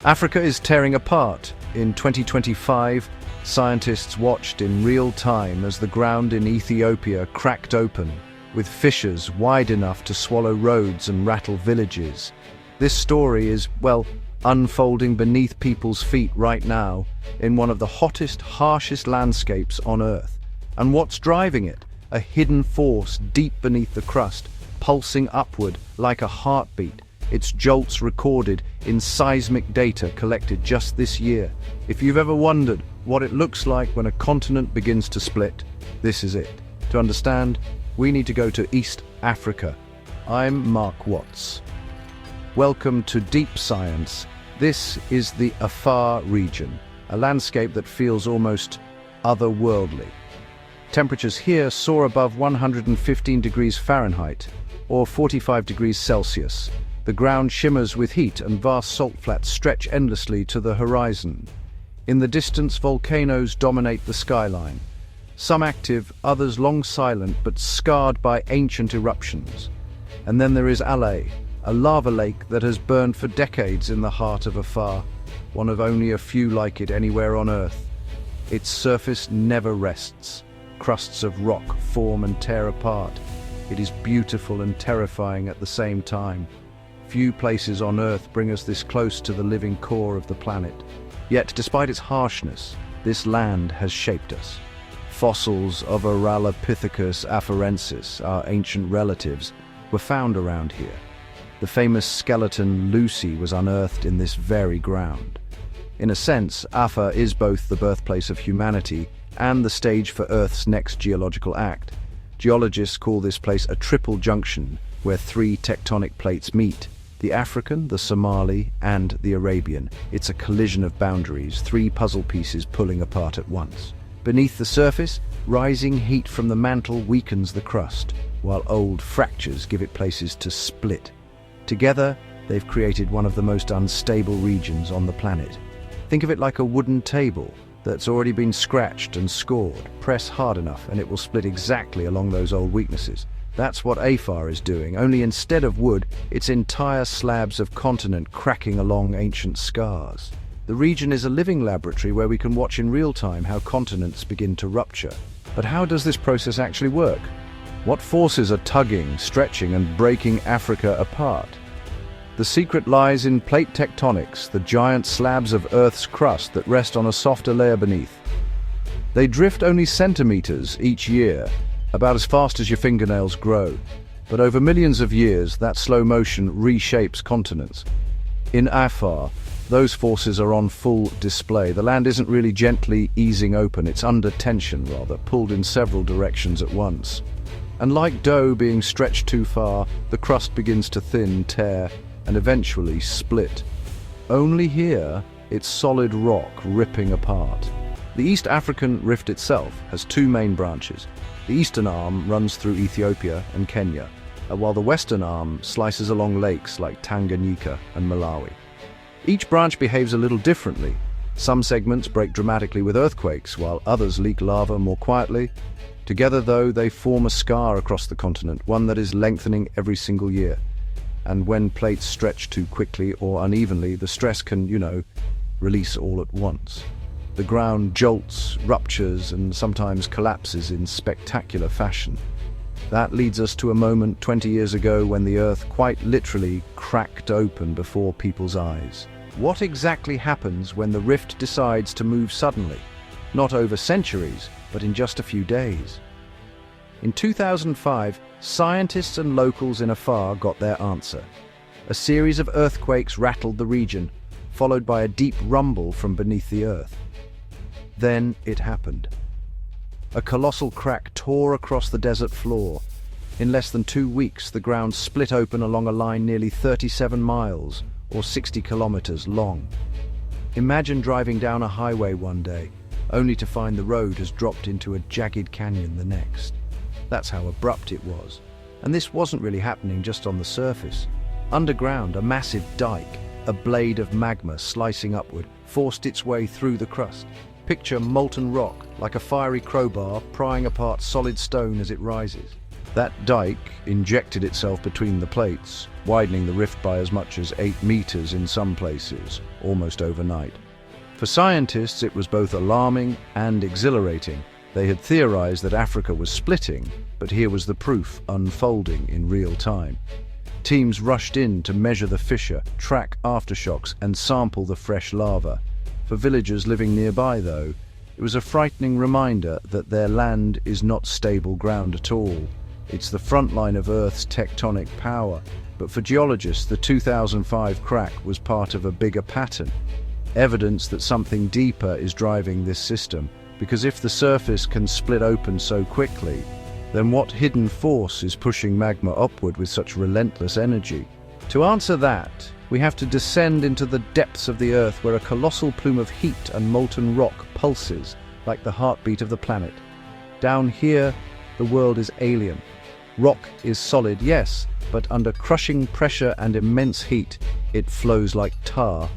Africa is tearing apart. In 2025, scientists watched in real time as the ground in Ethiopia cracked open, with fissures wide enough to swallow roads and rattle villages. This story is, well, unfolding beneath people's feet right now, in one of the hottest, harshest landscapes on Earth. And what's driving it? A hidden force deep beneath the crust, pulsing upward like a heartbeat. Its jolts recorded in seismic data collected just this year. If you've ever wondered what it looks like when a continent begins to split, this is it. To understand, we need to go to East Africa. I'm Mark Watts. Welcome to Deep Science. This is the Afar region, a landscape that feels almost otherworldly. Temperatures here soar above 115 degrees Fahrenheit, or 45 degrees Celsius. The ground shimmers with heat and vast salt flats stretch endlessly to the horizon. In the distance, volcanoes dominate the skyline. Some active, others long silent but scarred by ancient eruptions. And then there is Alay, a lava lake that has burned for decades in the heart of Afar, one of only a few like it anywhere on Earth. Its surface never rests. Crusts of rock form and tear apart. It is beautiful and terrifying at the same time. Few places on Earth bring us this close to the living core of the planet. Yet, despite its harshness, this land has shaped us. Fossils of Australopithecus afarensis, our ancient relatives, were found around here. The famous skeleton Lucy was unearthed in this very ground. In a sense, Afar is both the birthplace of humanity and the stage for Earth's next geological act. Geologists call this place a triple junction, where three tectonic plates meet: the African, the Somali, and the Arabian. It's a collision of boundaries, three puzzle pieces pulling apart at once. Beneath the surface, rising heat from the mantle weakens the crust, while old fractures give it places to split. Together, they've created one of the most unstable regions on the planet. Think of it like a wooden table that's already been scratched and scored. Press hard enough and it will split exactly along those old weaknesses. That's what Afar is doing, only instead of wood, it's entire slabs of continent cracking along ancient scars. The region is a living laboratory where we can watch in real time how continents begin to rupture. But how does this process actually work? What forces are tugging, stretching, and breaking Africa apart? The secret lies in plate tectonics, the giant slabs of Earth's crust that rest on a softer layer beneath. They drift only centimeters each year, about as fast as your fingernails grow. But over millions of years, that slow motion reshapes continents. In Afar, those forces are on full display. The land isn't really gently easing open, it's under tension rather, pulled in several directions at once. And like dough being stretched too far, the crust begins to thin, tear, and eventually split. Only here, it's solid rock ripping apart. The East African rift itself has two main branches. The eastern arm runs through Ethiopia and Kenya, while the western arm slices along lakes like Tanganyika and Malawi. Each branch behaves a little differently. Some segments break dramatically with earthquakes, while others leak lava more quietly. Together, though, they form a scar across the continent, one that is lengthening every single year. And when plates stretch too quickly or unevenly, the stress can, release all at once. The ground jolts, ruptures, and sometimes collapses in spectacular fashion. That leads us to a moment 20 years ago when the Earth quite literally cracked open before people's eyes. What exactly happens when the rift decides to move suddenly? Not over centuries, but in just a few days. In 2005, scientists and locals in Afar got their answer. A series of earthquakes rattled the region, followed by a deep rumble from beneath the Earth. Then it happened. A colossal crack tore across the desert floor. In less than 2 weeks, the ground split open along a line nearly 37 miles, or 60 kilometers long. Imagine driving down a highway one day, only to find the road has dropped into a jagged canyon the next. That's how abrupt it was. And this wasn't really happening just on the surface. Underground, a massive dike, a blade of magma slicing upward, forced its way through the crust. Picture molten rock, like a fiery crowbar, prying apart solid stone as it rises. That dike injected itself between the plates, widening the rift by as much as 8 meters in some places, almost overnight. For scientists, it was both alarming and exhilarating. They had theorized that Africa was splitting, but here was the proof unfolding in real time. Teams rushed in to measure the fissure, track aftershocks, and sample the fresh lava. For villagers living nearby, though, it was a frightening reminder that their land is not stable ground at all. It's the front line of Earth's tectonic power. But for geologists, the 2005 crack was part of a bigger pattern. Evidence that something deeper is driving this system. Because if the surface can split open so quickly, then what hidden force is pushing magma upward with such relentless energy? To answer that, we have to descend into the depths of the Earth, where a colossal plume of heat and molten rock pulses like the heartbeat of the planet. Down here, the world is alien. Rock is solid, yes, but under crushing pressure and immense heat, it flows like tar.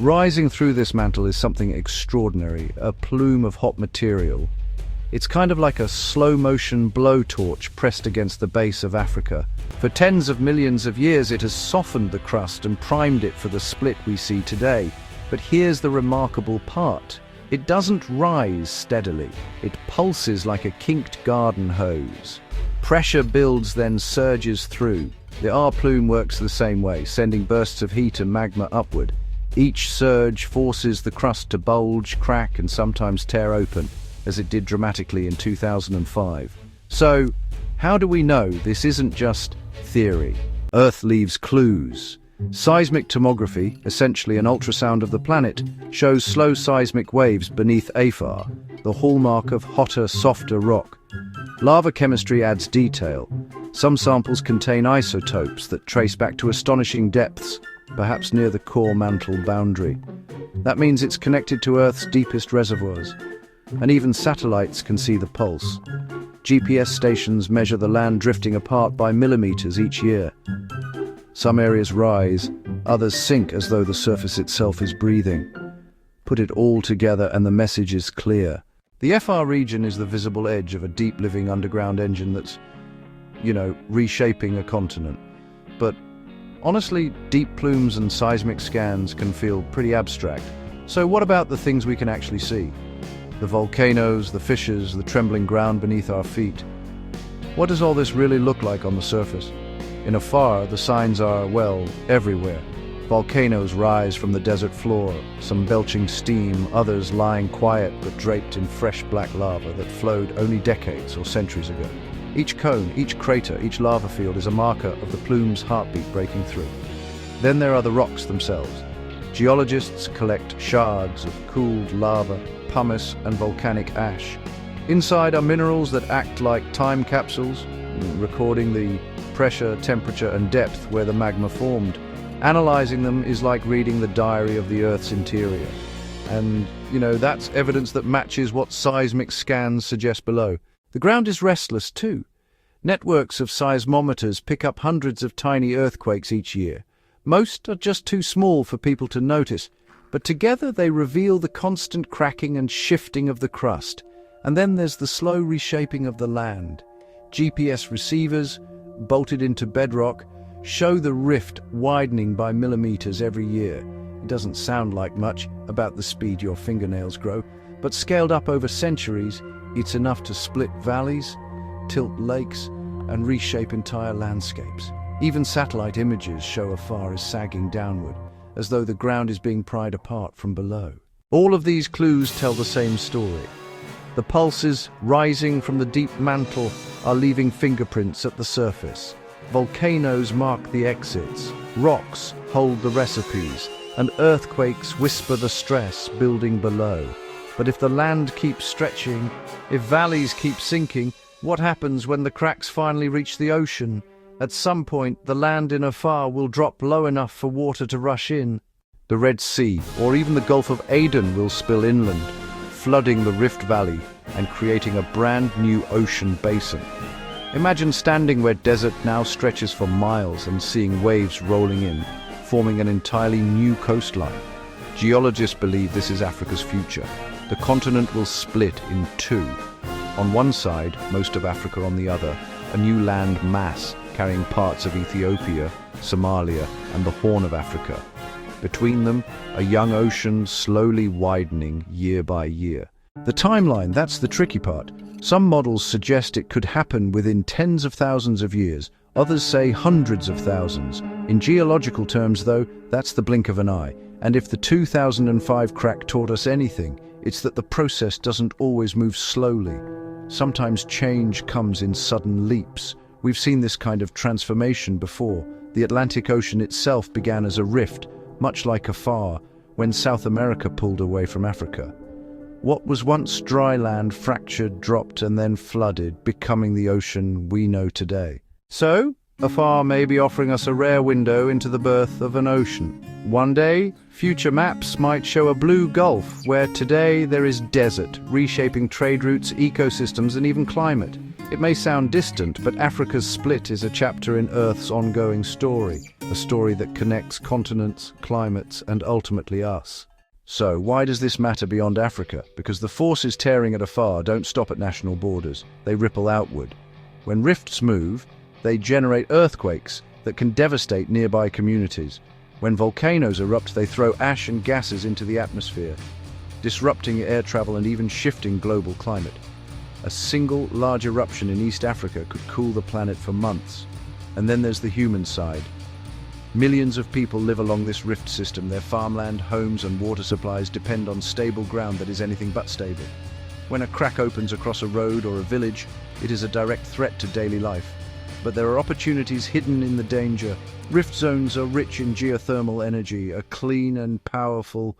Rising through this mantle is something extraordinary, a plume of hot material. It's kind of like a slow-motion blowtorch pressed against the base of Africa. For tens of millions of years, it has softened the crust and primed it for the split we see today. But here's the remarkable part. It doesn't rise steadily. It pulses like a kinked garden hose. Pressure builds, then surges through. The R plume works the same way, sending bursts of heat and magma upward. Each surge forces the crust to bulge, crack, and sometimes tear open, as it did dramatically in 2005. So, how do we know this isn't just theory? Earth leaves clues. Seismic tomography, essentially an ultrasound of the planet, shows slow seismic waves beneath Afar, the hallmark of hotter, softer rock. Lava chemistry adds detail. Some samples contain isotopes that trace back to astonishing depths, perhaps near the core mantle boundary. That means it's connected to Earth's deepest reservoirs. And even satellites can see the pulse. GPS stations measure the land drifting apart by millimeters each year. Some areas rise, others sink as though the surface itself is breathing. Put it all together and the message is clear. The Afar region is the visible edge of a deep living underground engine that's, reshaping a continent. But honestly, deep plumes and seismic scans can feel pretty abstract. So what about the things we can actually see? The volcanoes, the fissures, the trembling ground beneath our feet. What does all this really look like on the surface? In Afar, the signs are, everywhere. Volcanoes rise from the desert floor, some belching steam, others lying quiet but draped in fresh black lava that flowed only decades or centuries ago. Each cone, each crater, each lava field is a marker of the plume's heartbeat breaking through. Then there are the rocks themselves. Geologists collect shards of cooled lava, pumice, and volcanic ash. Inside are minerals that act like time capsules, recording the pressure, temperature, and depth where the magma formed. Analyzing them is like reading the diary of the Earth's interior. And, that's evidence that matches what seismic scans suggest below. The ground is restless too. Networks of seismometers pick up hundreds of tiny earthquakes each year. Most are just too small for people to notice, but together they reveal the constant cracking and shifting of the crust. And then there's the slow reshaping of the land. GPS receivers, bolted into bedrock, show the rift widening by millimeters every year. It doesn't sound like much, about the speed your fingernails grow, but scaled up over centuries, it's enough to split valleys, tilt lakes, and reshape entire landscapes. Even satellite images show Afar as sagging downward, as though the ground is being pried apart from below. All of these clues tell the same story. The pulses rising from the deep mantle are leaving fingerprints at the surface. Volcanoes mark the exits, rocks hold the recipes, and earthquakes whisper the stress building below. But if the land keeps stretching, if valleys keep sinking, what happens when the cracks finally reach the ocean? At some point, the land in Afar will drop low enough for water to rush in. The Red Sea, or even the Gulf of Aden, will spill inland, flooding the Rift Valley and creating a brand new ocean basin. Imagine standing where desert now stretches for miles and seeing waves rolling in, forming an entirely new coastline. Geologists believe this is Africa's future. The continent will split in two. On one side, most of Africa on the other, a new land mass carrying parts of Ethiopia, Somalia, and the Horn of Africa. Between them, a young ocean slowly widening year by year. The timeline, that's the tricky part. Some models suggest it could happen within tens of thousands of years, others say hundreds of thousands. In geological terms, though, that's the blink of an eye. And if the 2005 crack taught us anything, it's that the process doesn't always move slowly. Sometimes change comes in sudden leaps. We've seen this kind of transformation before. The Atlantic Ocean itself began as a rift, much like Afar, when South America pulled away from Africa. What was once dry land fractured, dropped, and then flooded, becoming the ocean we know today. So, Afar may be offering us a rare window into the birth of an ocean. One day, future maps might show a blue gulf where today there is desert, reshaping trade routes, ecosystems, and even climate. It may sound distant, but Africa's split is a chapter in Earth's ongoing story, a story that connects continents, climates, and ultimately us. So, why does this matter beyond Africa? Because the forces tearing at Afar don't stop at national borders, they ripple outward. When rifts move, they generate earthquakes that can devastate nearby communities. When volcanoes erupt, they throw ash and gases into the atmosphere, disrupting air travel and even shifting global climate. A single large eruption in East Africa could cool the planet for months. And then there's the human side. Millions of people live along this rift system. Their farmland, homes, and water supplies depend on stable ground that is anything but stable. When a crack opens across a road or a village, it is a direct threat to daily life. But there are opportunities hidden in the danger. Rift zones are rich in geothermal energy, a clean and powerful